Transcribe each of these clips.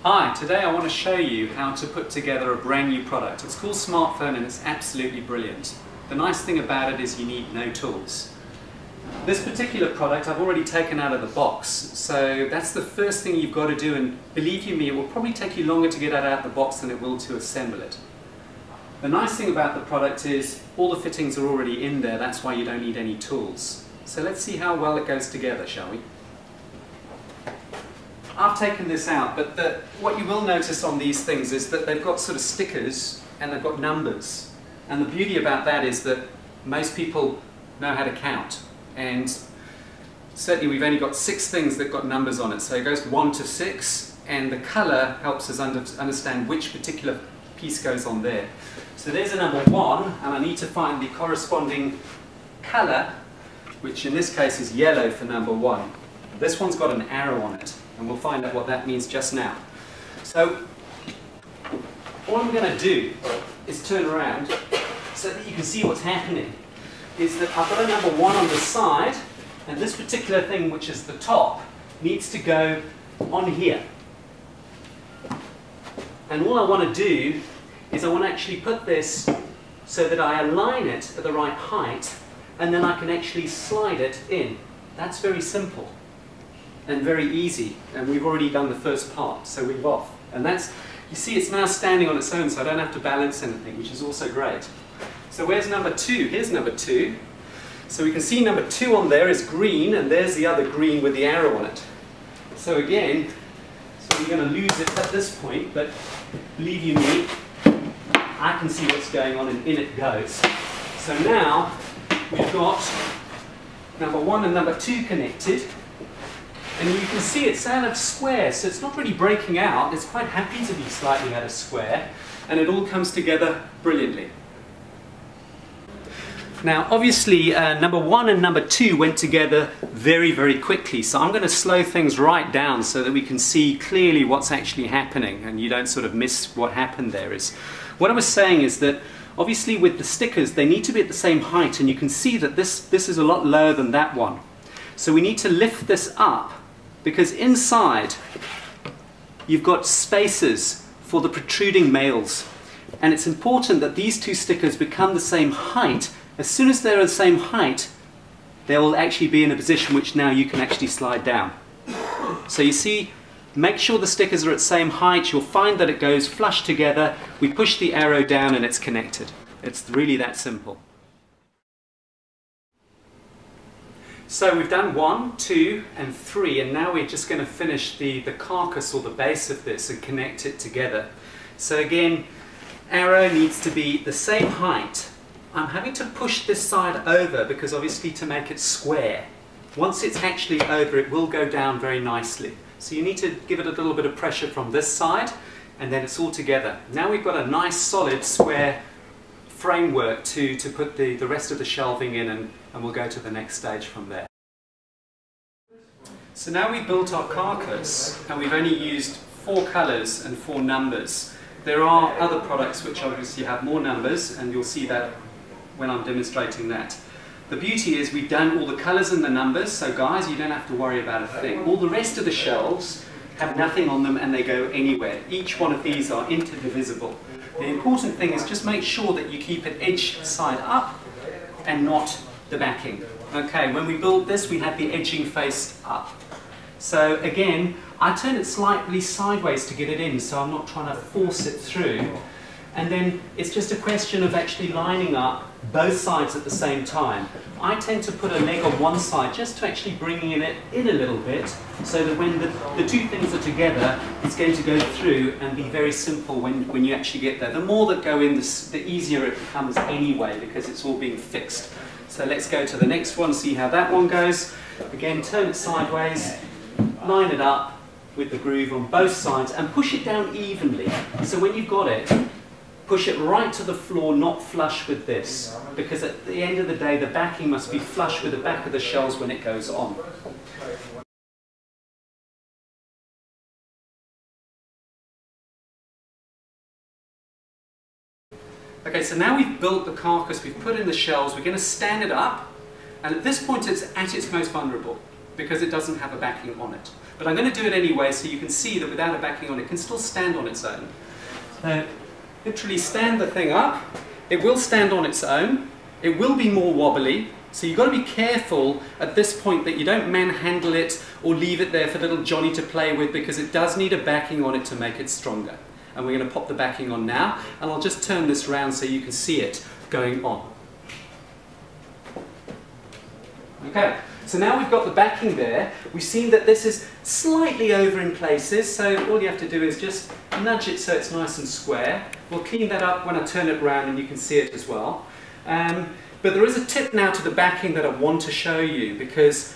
Hi, today I want to show you how to put together a brand new product. It's called Smartfurn and it's absolutely brilliant. The nice thing about it is you need no tools. This particular product I've already taken out of the box, so that's the first thing you've got to do, and believe you me, it will probably take you longer to get it out of the box than it will to assemble it. The nice thing about the product is all the fittings are already in there, that's why you don't need any tools. So let's see how well it goes together, shall we? I've taken this out, but what you will notice on these things is that they've got sort of stickers and they've got numbers. And the beauty about that is that most people know how to count. And certainly we've only got 6 things that got numbers on it. So it goes 1 to 6, and the colour helps us understand which particular piece goes on there. So there's a number 1, and I need to find the corresponding colour, which in this case is yellow for number 1. This one's got an arrow on it, and we'll find out what that means just now. So what I'm going to do is turn around so that you can see what's happening. Is that I've got a number 1 on the side, and this particular thing, which is the top, needs to go on here. And all I want to do is I want to actually put this so that I align it at the right height, and then I can actually slide it in. That's very simple and very easy, and we've already done the first part, so we're off. And that's, you see, it's now standing on its own, so I don't have to balance anything, which is also great. So where's number 2? Here's number 2. So we can see number 2 on there is green, and there's the other green with the arrow on it. So again, so we're going to lose it at this point, but believe you me, I can see what's going on, and in it goes. So now we've got number 1 and number 2 connected. And you can see it's out of square, so it's not really breaking out. It's quite happy to be slightly out of square, and it all comes together brilliantly. Now obviously number 1 and number 2 went together very, very quickly, so I'm going to slow things right down so that we can see clearly what's actually happening and you don't sort of miss what happened there. What I was saying is that obviously with the stickers they need to be at the same height, and you can see that this is a lot lower than that one. So we need to lift this up, because inside you've got spaces for the protruding males, and it's important that these 2 stickers become the same height. As soon as they're the same height, they will actually be in a position which now you can actually slide down. So you see, make sure the stickers are at the same height. You'll find that it goes flush together. We push the arrow down and it's connected. It's really that simple. So we've done 1, 2 and 3, and now we're just going to finish the carcass or the base of this and connect it together. So again, arrow needs to be the same height. I'm having to push this side over because obviously to make it square. Once it's actually over, it will go down very nicely. So you need to give it a little bit of pressure from this side, and then it's all together. Now we've got a nice solid square framework to put the rest of the shelving in, and we'll go to the next stage from there. So now we've built our carcass, and we've only used 4 colours and 4 numbers. There are other products which obviously have more numbers, and you'll see that when I'm demonstrating that. The beauty is we've done all the colours and the numbers, so guys, you don't have to worry about a thing. All the rest of the shelves have nothing on them and they go anywhere. Each one of these are interdivisible. The important thing is just make sure that you keep it edge side up and not the backing. Okay, when we built this we had the edging faced up. So again, I turn it slightly sideways to get it in, so I'm not trying to force it through. And then it's just a question of actually lining up both sides at the same time. I tend to put a leg on one side just to actually bring it in a little bit, so that when the 2 things are together, it's going to go through and be very simple when you actually get there. The more that go in, the easier it becomes anyway, because it's all being fixed. So let's go to the next one, see how that one goes. Again, turn it sideways, line it up with the groove on both sides, and push it down evenly. So when you've got it, push it right to the floor, not flush with this, because at the end of the day the backing must be flush with the back of the shells when it goes on. Okay, so now we've built the carcass, we've put in the shells, we're going to stand it up, and at this point it's at its most vulnerable because it doesn't have a backing on it. But I'm going to do it anyway so you can see that without a backing on it can still stand on its own. So literally stand the thing up. It will stand on its own. It will be more wobbly. So you've got to be careful at this point that you don't manhandle it or leave it there for little Johnny to play with, because it does need a backing on it to make it stronger. And we're going to pop the backing on now, and I'll just turn this round so you can see it going on. Okay, so now we've got the backing there. We've seen that this is slightly over in places, so all you have to do is just nudge it so it's nice and square. We'll clean that up when I turn it around and you can see it as well. But there is a tip now to the backing that I want to show you, because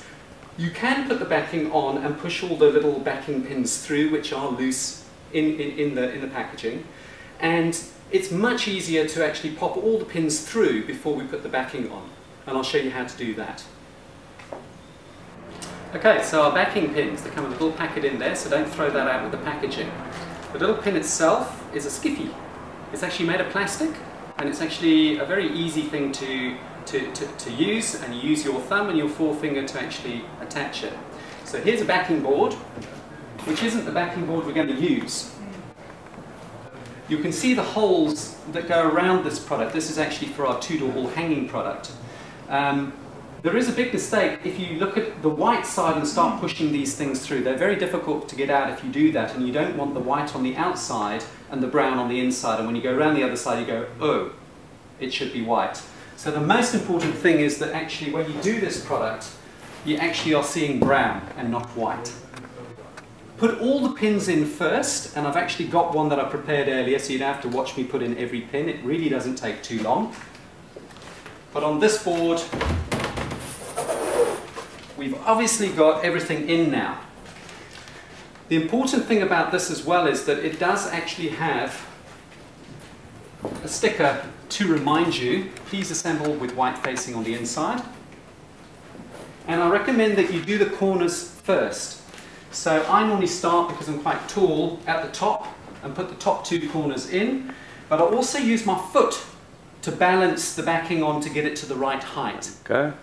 you can put the backing on and push all the little backing pins through, which are loose in the packaging, and it's much easier to actually pop all the pins through before we put the backing on, and I'll show you how to do that. Okay, so our backing pins, they come with a little packet in there, so don't throw that out with the packaging. The little pin itself is a skiffy. It's actually made of plastic, and it's actually a very easy thing to use, and you use your thumb and your forefinger to actually attach it. So here's a backing board, which isn't the backing board we're going to use. You can see the holes that go around this product. This is actually for our two-door wall hanging product. There is a big mistake if you look at the white side and start pushing these things through. They're very difficult to get out if you do that, and you don't want the white on the outside and the brown on the inside, and when you go around the other side you go, oh, it should be white. So the most important thing is that actually when you do this product, you actually are seeing brown and not white. Put all the pins in first, and I've actually got one that I prepared earlier, so you don't have to watch me put in every pin. It really doesn't take too long. But on this board, we've obviously got everything in now. The important thing about this as well is that it does actually have a sticker to remind you, please assemble with white facing on the inside. And I recommend that you do the corners first. So I normally start, because I'm quite tall, at the top and put the top two corners in, but I also use my foot to balance the backing on to get it to the right height. Okay.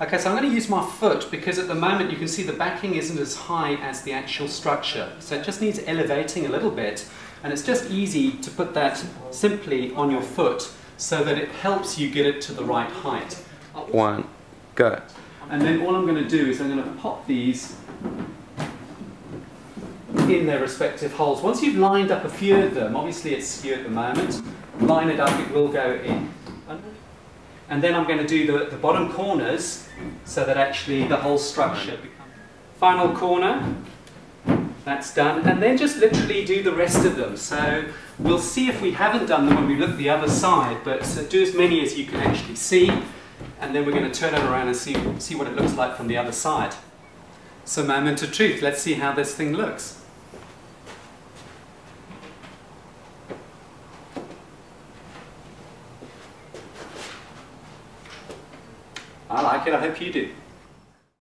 Okay, so I'm going to use my foot because at the moment you can see the backing isn't as high as the actual structure. So it just needs elevating a little bit, and it's just easy to put that simply on your foot so that it helps you get it to the right height. One, go. And then all I'm going to do is I'm going to pop these in their respective holes. Once you've lined up a few of them, obviously it's skew at the moment, line it up, it will go in. And then I'm going to do the bottom corners so that actually the whole structure becomes. Final corner, that's done, and then just literally do the rest of them. So we'll see if we haven't done them when we look the other side, but do as many as you can actually see, and then we're going to turn it around and see what it looks like from the other side. So moment of truth, let's see how this thing looks. I like it, I hope you do.